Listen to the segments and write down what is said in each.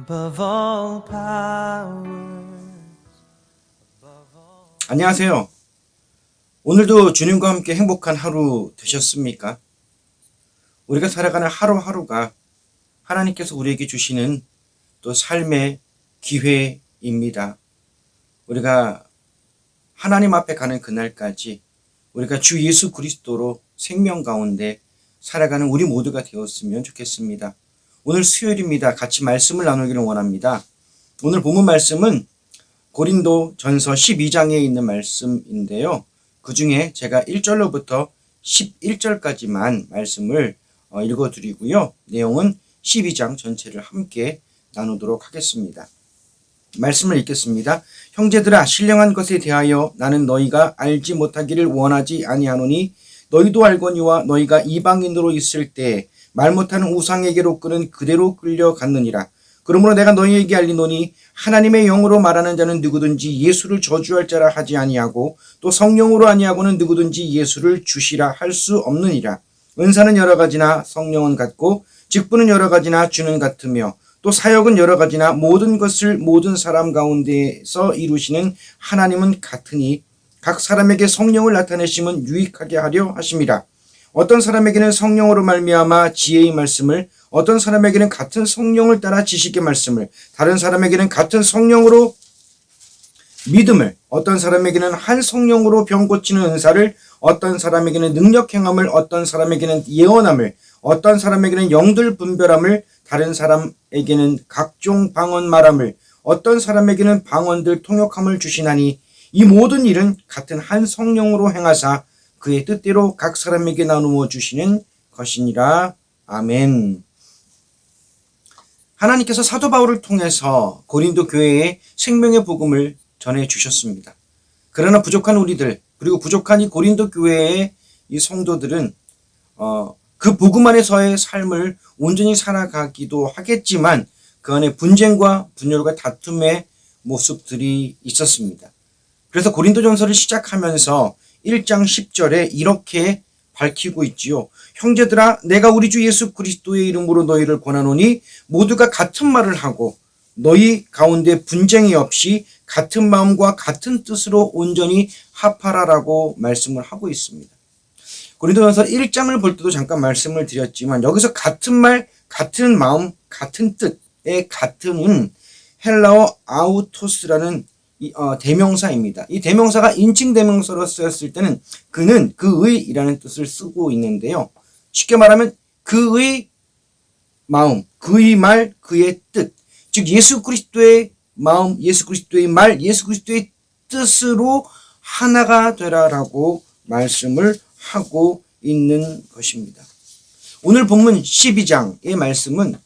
above all powers. 안녕하세요. 오늘도 주님과 함께 행복한 하루 되셨습니까? 우리가 살아가는 하루하루가 하나님께서 우리에게 주시는 또 삶의 기회입니다. 우리가 하나님 앞에 가는 그날까지 우리가 주 예수 그리스도로 생명 가운데 살아가는 우리 모두가 되었으면 좋겠습니다. 오늘 수요일입니다. 같이 말씀을 나누기를 원합니다. 오늘 본문 말씀은 고린도 전서 12장에 있는 말씀인데요. 그 중에 제가 1절로부터 11절까지만 말씀을 읽어드리고요. 내용은 12장 전체를 함께 나누도록 하겠습니다. 말씀을 읽겠습니다. 형제들아, 신령한 것에 대하여 나는 너희가 알지 못하기를 원하지 아니하노니 너희도 알거니와 너희가 이방인으로 있을 때 말 못하는 우상에게로 끄는 그대로 끌려갔느니라. 그러므로 내가 너희에게 알리노니 하나님의 영으로 말하는 자는 누구든지 예수를 저주할 자라 하지 아니하고 또 성령으로 아니하고는 누구든지 예수를 주시라 할 수 없느니라. 은사는 여러 가지나 성령은 같고 직분은 여러 가지나 주는 같으며 또 사역은 여러 가지나 모든 것을 모든 사람 가운데서 이루시는 하나님은 같으니 각 사람에게 성령을 나타내심은 유익하게 하려 하심이라. 어떤 사람에게는 성령으로 말미암아 지혜의 말씀을, 어떤 사람에게는 같은 성령을 따라 지식의 말씀을, 다른 사람에게는 같은 성령으로 믿음을, 어떤 사람에게는 한 성령으로 병 고치는 은사를, 어떤 사람에게는 능력 행함을, 어떤 사람에게는 예언함을, 어떤 사람에게는 영들 분별함을, 다른 사람에게는 각종 방언 말함을, 어떤 사람에게는 방언들 통역함을 주시나니 이 모든 일은 같은 한 성령으로 행하사 그의 뜻대로 각 사람에게 나누어 주시는 것이니라. 아멘. 하나님께서 사도 바울을 통해서 고린도 교회에 생명의 복음을 전해 주셨습니다. 그러나 부족한 우리들, 그리고 부족한 이 고린도 교회의 이 성도들은 그 복음 안에서의 삶을 온전히 살아가기도 하겠지만 그 안에 분쟁과 분열과 다툼의 모습들이 있었습니다. 그래서 고린도전서를 시작하면서 1장 10절에 이렇게 밝히고 있지요. 형제들아, 내가 우리 주 예수 그리스도의 이름으로 너희를 권하노니 모두가 같은 말을 하고 너희 가운데 분쟁이 없이 같은 마음과 같은 뜻으로 온전히 합하라라고 말씀을 하고 있습니다. 고린도전서 1장을 볼 때도 잠깐 말씀을 드렸지만 여기서 같은 말, 같은 마음, 같은 뜻의 같은은 헬라어 아우토스라는 대명사입니다. 이 대명사가 인칭 대명사로 쓰였을 때는 그는, 그의이라는 뜻을 쓰고 있는데요. 쉽게 말하면 그의 마음, 그의 말, 그의 뜻, 즉 예수 그리스도의 마음, 예수 그리스도의 말, 예수 그리스도의 뜻으로 하나가 되라라고 말씀을 하고 있는 것입니다. 오늘 본문 12장의 말씀은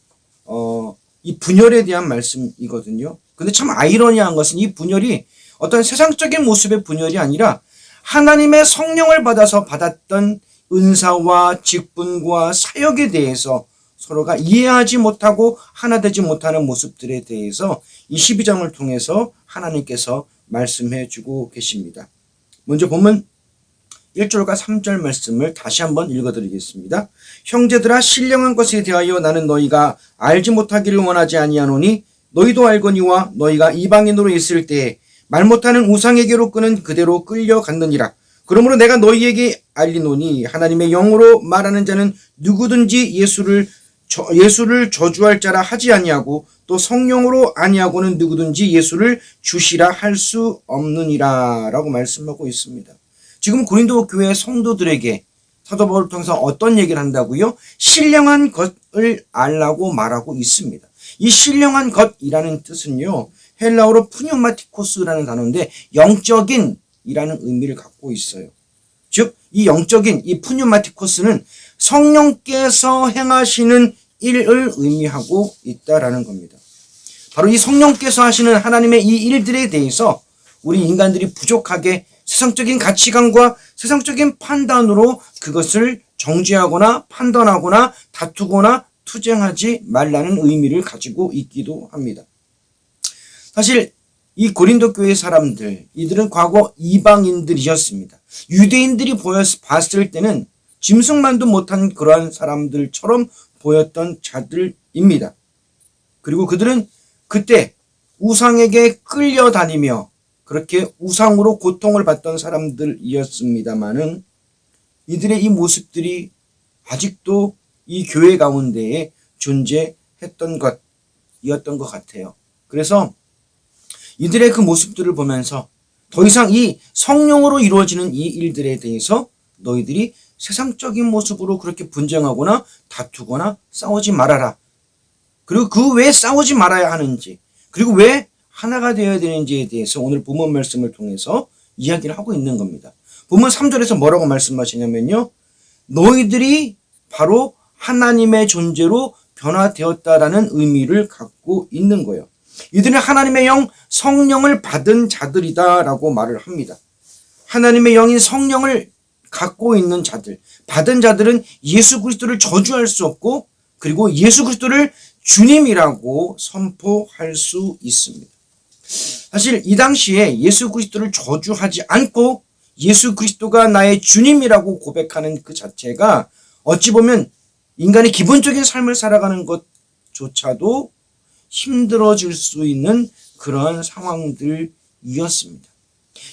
이 분열에 대한 말씀이거든요. 근데 참 아이러니한 것은 이 분열이 어떤 세상적인 모습의 분열이 아니라 하나님의 성령을 받아서 받았던 은사와 직분과 사역에 대해서 서로가 이해하지 못하고 하나 되지 못하는 모습들에 대해서 이 12장을 통해서 하나님께서 말씀해 주고 계십니다. 먼저 본문 1절과 3절 말씀을 다시 한번 읽어드리겠습니다. 형제들아, 신령한 것에 대하여 나는 너희가 알지 못하기를 원하지 아니하노니 너희도 알거니와 너희가 이방인으로 있을 때에 말 못하는 우상에게로 끄는 그대로 끌려갔느니라. 그러므로 내가 너희에게 알리노니 하나님의 영으로 말하는 자는 누구든지 예수를 저주할 자라 하지 아니하고 또 성령으로 아니하고는 누구든지 예수를 주시라 할 수 없느니라 라고 말씀하고 있습니다. 지금 고린도 교회 성도들에게 사도 바울을 통해서 어떤 얘기를 한다고요? 신령한 것을 알라고 말하고 있습니다. 이 신령한 것이라는 뜻은요, 헬라어로 푸뉴마티코스라는 단어인데 영적인 이라는 의미를 갖고 있어요. 즉, 이 영적인 이 푸뉴마티코스는 성령께서 행하시는 일을 의미하고 있다라는 겁니다. 바로 이 성령께서 하시는 하나님의 이 일들에 대해서 우리 인간들이 부족하게 세상적인 가치관과 세상적인 판단으로 그것을 정죄하거나 판단하거나 다투거나 투쟁하지 말라는 의미를 가지고 있기도 합니다. 사실 이 고린도 교회 사람들, 이들은 과거 이방인들이었습니다. 유대인들이 봤을 때는 짐승만도 못한 그러한 사람들처럼 보였던 자들입니다. 그리고 그들은 그때 우상에게 끌려다니며 그렇게 우상으로 고통을 받던 사람들이었습니다마는 이들의 이 모습들이 아직도 이 교회 가운데에 존재했던 것이었던 것 같아요. 그래서 이들의 그 모습들을 보면서 더 이상 이 성령으로 이루어지는 이 일들에 대해서 너희들이 세상적인 모습으로 그렇게 분쟁하거나 다투거나 싸우지 말아라. 그리고 그 왜 싸우지 말아야 하는지, 그리고 왜 하나가 되어야 되는지에 대해서 오늘 본문 말씀을 통해서 이야기를 하고 있는 겁니다. 본문 3절에서 뭐라고 말씀하시냐면요. 너희들이 바로 하나님의 존재로 변화되었다라는 의미를 갖고 있는 거예요. 이들은 하나님의 영 성령을 받은 자들이다라고 말을 합니다. 하나님의 영인 성령을 갖고 있는 자들, 받은 자들은 예수 그리스도를 저주할 수 없고 그리고 예수 그리스도를 주님이라고 선포할 수 있습니다. 사실 이 당시에 예수 그리스도를 저주하지 않고 예수 그리스도가 나의 주님이라고 고백하는 그 자체가 어찌 보면 인간의 기본적인 삶을 살아가는 것조차도 힘들어질 수 있는 그런 상황들이었습니다.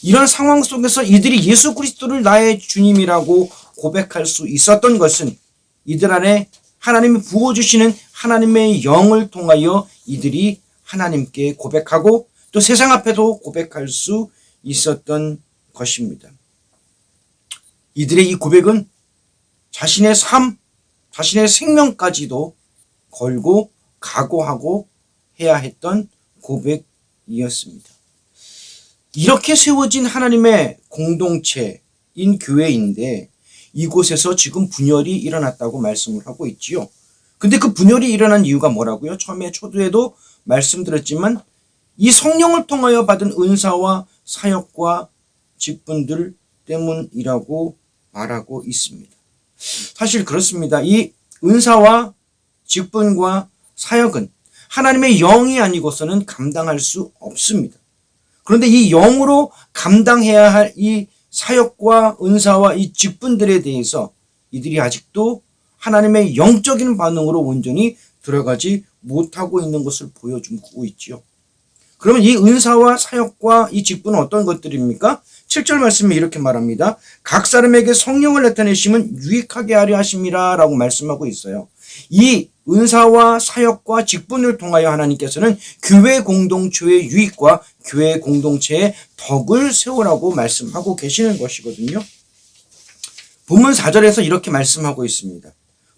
이런 상황 속에서 이들이 예수 그리스도를 나의 주님이라고 고백할 수 있었던 것은 이들 안에 하나님이 부어주시는 하나님의 영을 통하여 이들이 하나님께 고백하고 또 세상 앞에도 고백할 수 있었던 것입니다. 이들의 이 고백은 자신의 삶, 자신의 생명까지도 걸고 각오하고 해야 했던 고백이었습니다. 이렇게 세워진 하나님의 공동체인 교회인데 이곳에서 지금 분열이 일어났다고 말씀을 하고 있지요. 근데 그 분열이 일어난 이유가 뭐라고요? 처음에 초두에도 말씀드렸지만 이 성령을 통하여 받은 은사와 사역과 직분들 때문이라고 말하고 있습니다. 사실 그렇습니다. 이 은사와 직분과 사역은 하나님의 영이 아니고서는 감당할 수 없습니다. 그런데 이 영으로 감당해야 할 이 사역과 은사와 이 직분들에 대해서 이들이 아직도 하나님의 영적인 반응으로 온전히 들어가지 못하고 있는 것을 보여주고 있지요. 그러면 이 은사와 사역과 이 직분은 어떤 것들입니까? 7절 말씀에 이렇게 말합니다. 각 사람에게 성령을 나타내심은 유익하게 하려 하심이라 라고 말씀하고 있어요. 이 은사와 사역과 직분을 통하여 하나님께서는 교회 공동체의 유익과 교회 공동체의 덕을 세우라고 말씀하고 계시는 것이거든요. 본문 4절에서 이렇게 말씀하고 있습니다.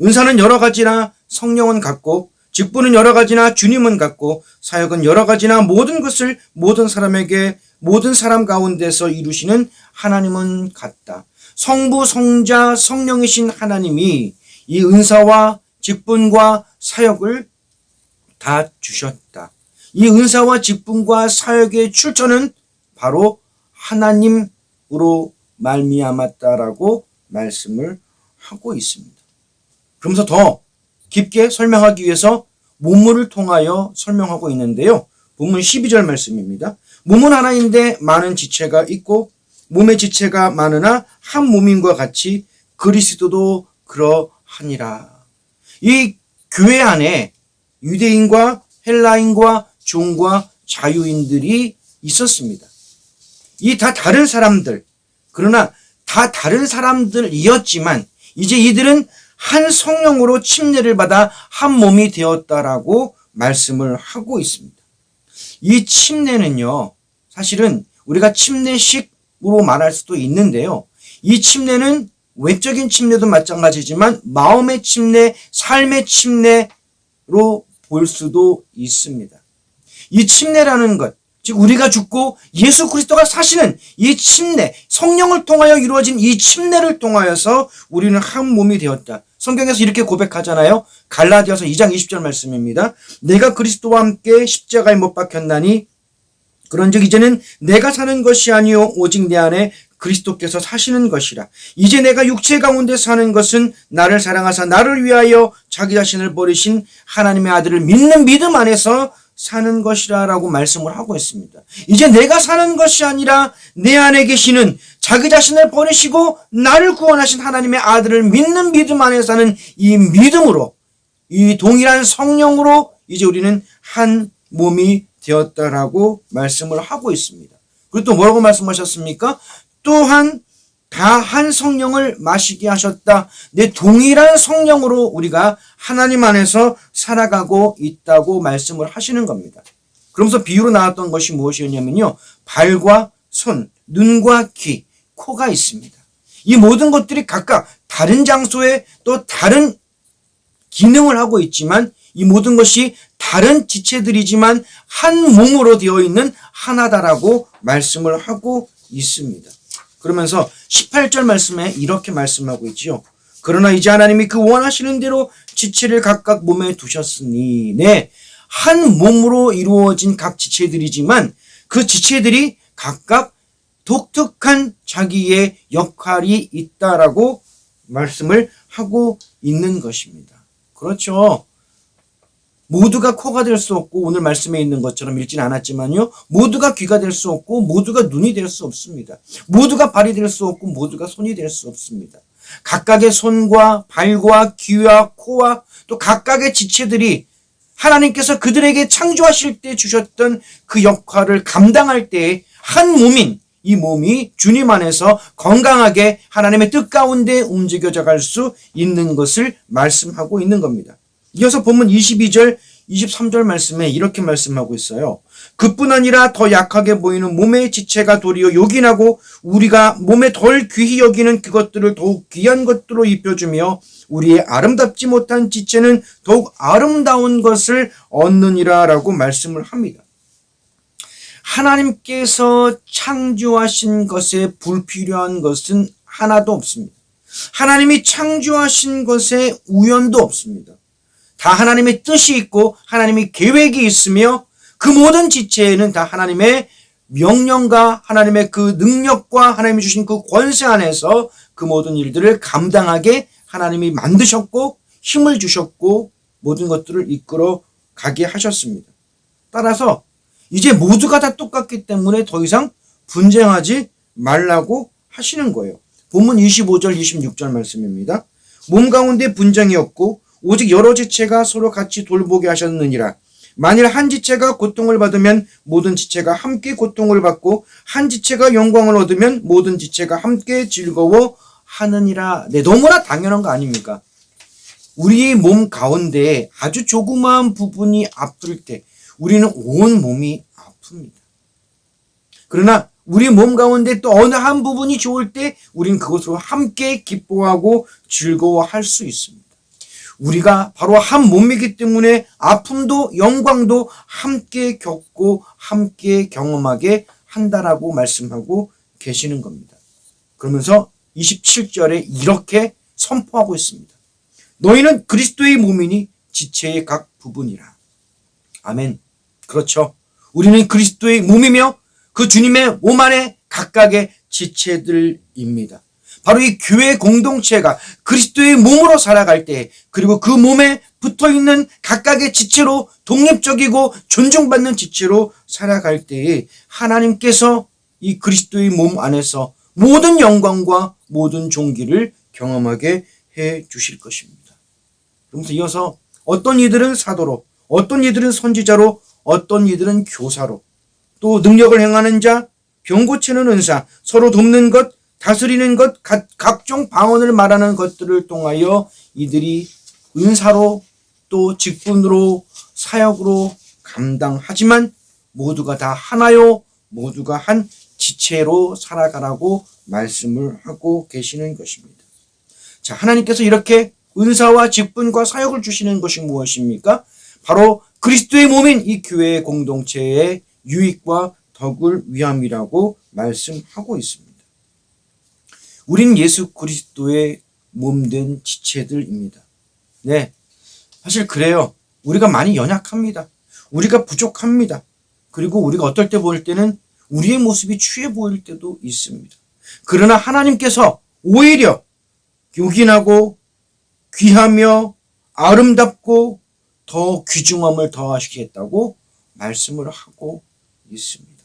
은사는 여러 가지나 성령은 같고 직분은 여러 가지나 주님은 같고 사역은 여러 가지나 모든 것을 모든 사람에게 모든 사람 가운데서 이루시는 하나님은 같다. 성부, 성자, 성령이신 하나님이 이 은사와 직분과 사역을 다 주셨다. 이 은사와 직분과 사역의 출처는 바로 하나님으로 말미암았다라고 말씀을 하고 있습니다. 그러면서 더 깊게 설명하기 위해서 몸물을 통하여 설명하고 있는데요. 본문 12절 말씀입니다. 몸은 하나인데 많은 지체가 있고 몸의 지체가 많으나 한 몸인과 같이 그리스도도 그러하니라. 이 교회 안에 유대인과 헬라인과 종과 자유인들이 있었습니다. 이 다 다른 사람들, 그러나 다 다른 사람들이었지만 이제 이들은 한 성령으로 침례를 받아 한 몸이 되었다라고 말씀을 하고 있습니다. 이 침례는요, 사실은 우리가 침례식으로 말할 수도 있는데요. 이 침례는 외적인 침례도 마찬가지지만 마음의 침례, 삶의 침례로 볼 수도 있습니다. 이 침례라는 것, 즉 우리가 죽고 예수 그리스도가 사시는 이 침례, 성령을 통하여 이루어진 이 침례를 통하여서 우리는 한 몸이 되었다. 성경에서 이렇게 고백하잖아요. 갈라디아서 2장 20절 말씀입니다. 내가 그리스도와 함께 십자가에 못 박혔나니 그런즉 이제는 내가 사는 것이 아니요 오직 내 안에 그리스도께서 사시는 것이라. 이제 내가 육체 가운데 사는 것은 나를 사랑하사 나를 위하여 자기 자신을 버리신 하나님의 아들을 믿는 믿음 안에서 사는 것이라 라고 말씀을 하고 있습니다. 이제 내가 사는 것이 아니라 내 안에 계시는 자기 자신을 버리시고 나를 구원하신 하나님의 아들을 믿는 믿음 안에 사는 이 믿음으로 이 동일한 성령으로 이제 우리는 한 몸이 되었다라고 말씀을 하고 있습니다. 그리고 또 뭐라고 말씀하셨습니까? 또한 다 한 성령을 마시게 하셨다. 내 동일한 성령으로 우리가 하나님 안에서 살아가고 있다고 말씀을 하시는 겁니다. 그러면서 비유로 나왔던 것이 무엇이었냐면요. 발과 손, 눈과 귀, 코가 있습니다. 이 모든 것들이 각각 다른 장소에 또 다른 기능을 하고 있지만 이 모든 것이 다른 지체들이지만 한 몸으로 되어 있는 하나다라고 말씀을 하고 있습니다. 그러면서 18절 말씀에 이렇게 말씀하고 있지요. 그러나 이제 하나님이 그 원하시는 대로 지체를 각각 몸에 두셨으니 네, 한 몸으로 이루어진 각 지체들이지만 그 지체들이 각각 독특한 자기의 역할이 있다라고 말씀을 하고 있는 것입니다. 그렇죠. 모두가 코가 될 수 없고 오늘 말씀에 있는 것처럼 읽진 않았지만요. 모두가 귀가 될 수 없고 모두가 눈이 될 수 없습니다. 모두가 발이 될 수 없고 모두가 손이 될 수 없습니다. 각각의 손과 발과 귀와 코와 또 각각의 지체들이 하나님께서 그들에게 창조하실 때 주셨던 그 역할을 감당할 때 한 몸인 이 몸이 주님 안에서 건강하게 하나님의 뜻 가운데 움직여져 갈 수 있는 것을 말씀하고 있는 겁니다. 이어서 본문 22절, 23절 말씀에 이렇게 말씀하고 있어요. 그뿐 아니라 더 약하게 보이는 몸의 지체가 도리어 요긴하고 우리가 몸에 덜 귀히 여기는 그것들을 더욱 귀한 것들로 입혀주며 우리의 아름답지 못한 지체는 더욱 아름다운 것을 얻느니라 라고 말씀을 합니다. 하나님께서 창조하신 것에 불필요한 것은 하나도 없습니다. 하나님이 창조하신 것에 우연도 없습니다. 다 하나님의 뜻이 있고 하나님의 계획이 있으며 그 모든 지체에는 다 하나님의 명령과 하나님의 그 능력과 하나님이 주신 그 권세 안에서 그 모든 일들을 감당하게 하나님이 만드셨고 힘을 주셨고 모든 것들을 이끌어 가게 하셨습니다. 따라서 이제 모두가 다 똑같기 때문에 더 이상 분쟁하지 말라고 하시는 거예요. 본문 25절, 26절 말씀입니다. 몸 가운데 분쟁이 없고 오직 여러 지체가 서로 같이 돌보게 하셨느니라. 만일 한 지체가 고통을 받으면 모든 지체가 함께 고통을 받고 한 지체가 영광을 얻으면 모든 지체가 함께 즐거워하느니라. 네, 너무나 당연한 거 아닙니까? 우리의 몸 가운데 아주 조그마한 부분이 아플 때 우리는 온 몸이 아픕니다. 그러나 우리 몸 가운데 또 어느 한 부분이 좋을 때 우리는 그것으로 함께 기뻐하고 즐거워할 수 있습니다. 우리가 바로 한 몸이기 때문에 아픔도 영광도 함께 겪고 함께 경험하게 한다라고 말씀하고 계시는 겁니다. 그러면서 27절에 이렇게 선포하고 있습니다. 너희는 그리스도의 몸이니 지체의 각 부분이라. 아멘. 그렇죠. 우리는 그리스도의 몸이며 그 주님의 몸 안에 각각의 지체들입니다. 바로 이 교회 공동체가 그리스도의 몸으로 살아갈 때 그리고 그 몸에 붙어있는 각각의 지체로 독립적이고 존중받는 지체로 살아갈 때에 하나님께서 이 그리스도의 몸 안에서 모든 영광과 모든 존귀를 경험하게 해 주실 것입니다. 그러면서 이어서 어떤 이들은 사도로, 어떤 이들은 선지자로, 어떤 이들은 교사로, 또 능력을 행하는 자, 병 고치는 은사, 서로 돕는 것, 다스리는 것, 각종 방언을 말하는 것들을 통하여 이들이 은사로 또 직분으로 사역으로 감당하지만 모두가 다 하나요, 모두가 한 지체로 살아가라고 말씀을 하고 계시는 것입니다. 자, 하나님께서 이렇게 은사와 직분과 사역을 주시는 것이 무엇입니까? 바로 그리스도의 몸인 이 교회 공동체의 유익과 덕을 위함이라고 말씀하고 있습니다. 우린 예수 그리스도의 몸된 지체들입니다. 네, 사실 그래요. 우리가 많이 연약합니다. 우리가 부족합니다. 그리고 우리가 어떨 때 볼 때는 우리의 모습이 추해 보일 때도 있습니다. 그러나 하나님께서 오히려 요긴하고 귀하며 아름답고 더 귀중함을 더하시겠다고 말씀을 하고 있습니다.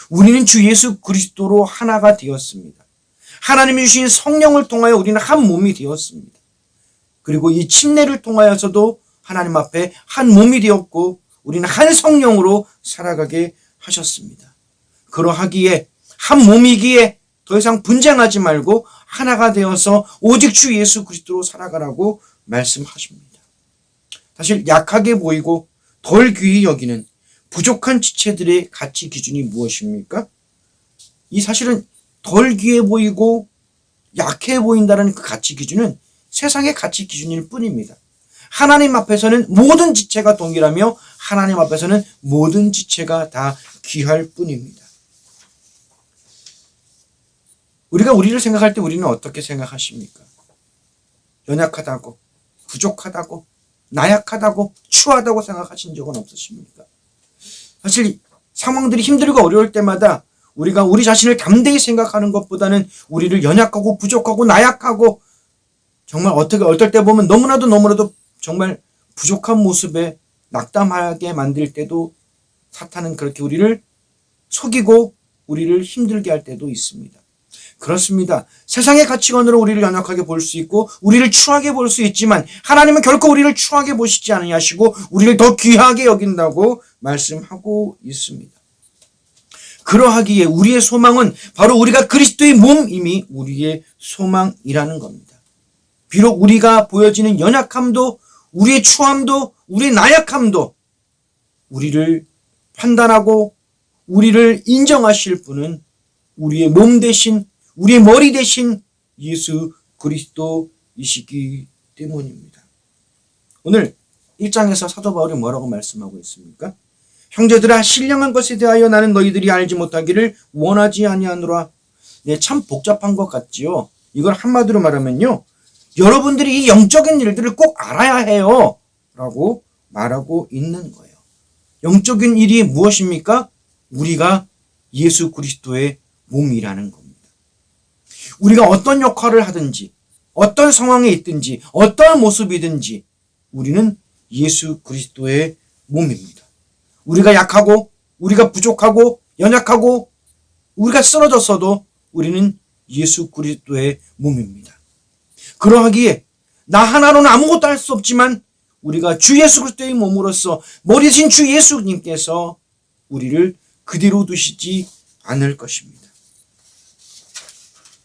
우리는 주 예수 그리스도로 하나가 되었습니다. 하나님이 주신 성령을 통하여 우리는 한 몸이 되었습니다. 그리고 이 침례를 통하여서도 하나님 앞에 한 몸이 되었고 우리는 한 성령으로 살아가게 하셨습니다. 그러하기에 한 몸이기에 더 이상 분쟁하지 말고 하나가 되어서 오직 주 예수 그리스도로 살아가라고 말씀하십니다. 사실 약하게 보이고 덜 귀히 여기는 부족한 지체들의 가치 기준이 무엇입니까? 이 사실은 덜 귀해 보이고 약해 보인다는 그 가치 기준은 세상의 가치 기준일 뿐입니다. 하나님 앞에서는 모든 지체가 동일하며 하나님 앞에서는 모든 지체가 다 귀할 뿐입니다. 우리가 우리를 생각할 때 우리는 어떻게 생각하십니까? 연약하다고, 부족하다고, 나약하다고, 추하다고 생각하신 적은 없으십니까? 사실 상황들이 힘들고 어려울 때마다 우리가 우리 자신을 담대히 생각하는 것보다는 우리를 연약하고 부족하고 나약하고 정말 어떨 때 보면 너무나도 정말 부족한 모습에 낙담하게 만들 때도 사탄은 그렇게 우리를 속이고 우리를 힘들게 할 때도 있습니다. 그렇습니다. 세상의 가치관으로 우리를 연약하게 볼 수 있고 우리를 추하게 볼 수 있지만 하나님은 결코 우리를 추하게 보시지 아니하시고 우리를 더 귀하게 여긴다고 말씀하고 있습니다. 그러하기에 우리의 소망은 바로 우리가 그리스도의 몸임이 우리의 소망이라는 겁니다. 비록 우리가 보여지는 연약함도 우리의 추함도 우리의 나약함도 우리를 판단하고 우리를 인정하실 분은 우리의 몸 대신 우리의 머리 대신 예수 그리스도이시기 때문입니다. 오늘 1장에서 사도 바울이 뭐라고 말씀하고 있습니까? 형제들아 신령한 것에 대하여 나는 너희들이 알지 못하기를 원하지 아니하노라. 네, 참 복잡한 것 같지요. 이걸 한마디로 말하면요. 여러분들이 이 영적인 일들을 꼭 알아야 해요. 라고 말하고 있는 거예요. 영적인 일이 무엇입니까? 우리가 예수 그리스도의 몸이라는 겁니다. 우리가 어떤 역할을 하든지 어떤 상황에 있든지 어떤 모습이든지 우리는 예수 그리스도의 몸입니다. 우리가 약하고 우리가 부족하고 연약하고 우리가 쓰러졌어도 우리는 예수 그리스도의 몸입니다. 그러하기에 나 하나로는 아무것도 할 수 없지만 우리가 주 예수 그리스도의 몸으로서 머리 대신 주 예수님께서 우리를 그대로 두시지 않을 것입니다.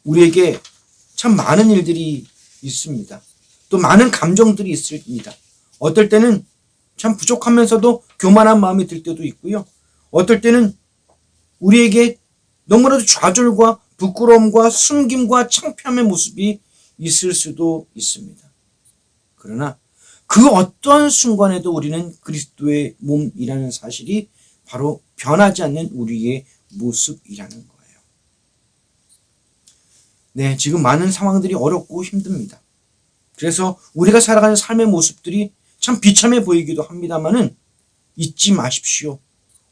우리에게 참 많은 일들이 있습니다. 또 많은 감정들이 있습니다. 어떨 때는 참 부족하면서도 교만한 마음이 들 때도 있고요. 어떨 때는 우리에게 너무나도 좌절과 부끄러움과 숨김과 창피함의 모습이 있을 수도 있습니다. 그러나 그 어떤 순간에도 우리는 그리스도의 몸이라는 사실이 바로 변하지 않는 우리의 모습이라는 거예요. 네, 지금 많은 상황들이 어렵고 힘듭니다. 그래서 우리가 살아가는 삶의 모습들이 참 비참해 보이기도 합니다만은 잊지 마십시오.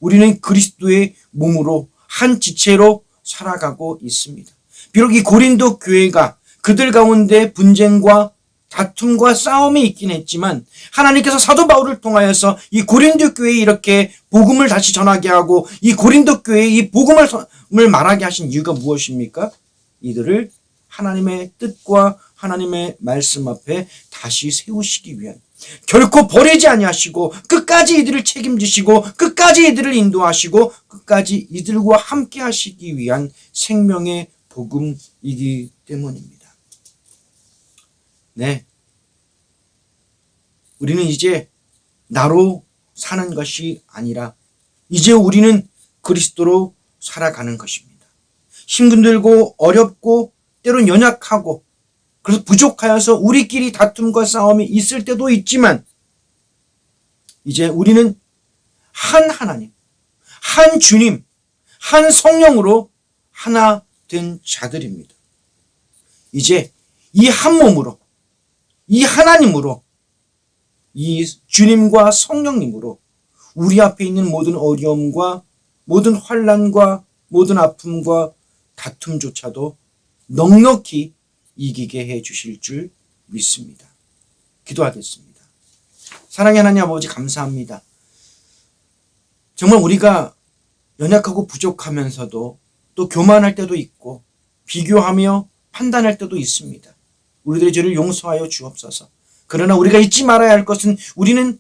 우리는 그리스도의 몸으로 한 지체로 살아가고 있습니다. 비록 이 고린도 교회가 그들 가운데 분쟁과 다툼과 싸움이 있긴 했지만 하나님께서 사도 바울을 통하여서 이 고린도 교회에 이렇게 복음을 다시 전하게 하고 이 고린도 교회에 이 복음을 말하게 하신 이유가 무엇입니까? 이들을 하나님의 뜻과 하나님의 말씀 앞에 다시 세우시기 위한 결코 버리지 아니하시고 끝까지 이들을 책임지시고 끝까지 이들을 인도하시고 끝까지 이들과 함께 하시기 위한 생명의 복음이기 때문입니다. 네, 우리는 이제 나로 사는 것이 아니라 이제 우리는 그리스도로 살아가는 것입니다. 힘들고 어렵고 때론 연약하고 그래서 부족하여서 우리끼리 다툼과 싸움이 있을 때도 있지만 이제 우리는 한 하나님, 한 주님, 한 성령으로 하나 된 자들입니다. 이제 이 한 몸으로 이 하나님으로 이 주님과 성령님으로 우리 앞에 있는 모든 어려움과 모든 환난과 모든 아픔과 다툼조차도 넉넉히 이기게 해 주실 줄 믿습니다. 기도하겠습니다. 사랑의 하나님 아버지 감사합니다. 정말 우리가 연약하고 부족하면서도 또 교만할 때도 있고 비교하며 판단할 때도 있습니다. 우리들의 죄를 용서하여 주옵소서. 그러나 우리가 잊지 말아야 할 것은 우리는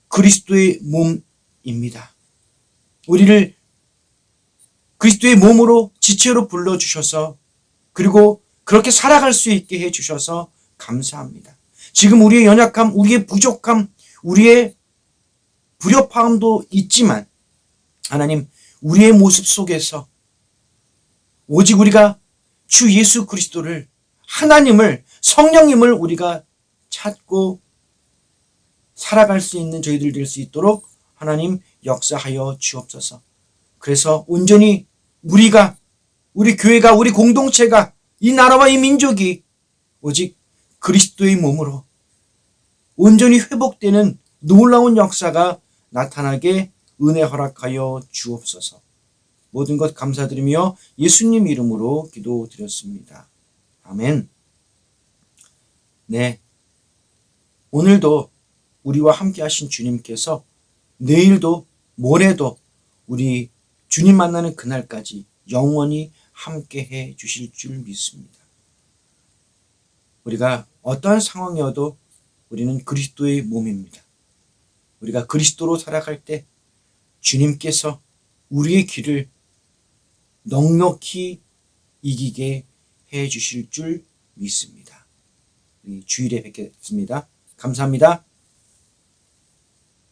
그리스도의 몸 입니다. 우리를 그리스도의 몸으로 지체로 불러주셔서 그리고 그렇게 살아갈 수 있게 해주셔서 감사합니다. 지금 우리의 연약함, 우리의 부족함, 우리의 불협화음도 있지만 하나님 우리의 모습 속에서 오직 우리가 주 예수 그리스도를 하나님을 성령님을 우리가 찾고 살아갈 수 있는 저희들 될 수 있도록 하나님 역사하여 주옵소서. 그래서 온전히 우리가 우리 교회가 우리 공동체가 이 나라와 이 민족이 오직 그리스도의 몸으로 온전히 회복되는 놀라운 역사가 나타나게 은혜 허락하여 주옵소서. 모든 것 감사드리며 예수님 이름으로 기도드렸습니다. 아멘. 네. 오늘도 우리와 함께 하신 주님께서 내일도 모레도 우리 주님 만나는 그날까지 영원히 함께 해 주실 줄 믿습니다. 우리가 어떠한 상황이어도 우리는 그리스도의 몸입니다. 우리가 그리스도로 살아갈 때 주님께서 우리의 길을 넉넉히 이기게 해 주실 줄 믿습니다. 우리 주일에 뵙겠습니다. 감사합니다.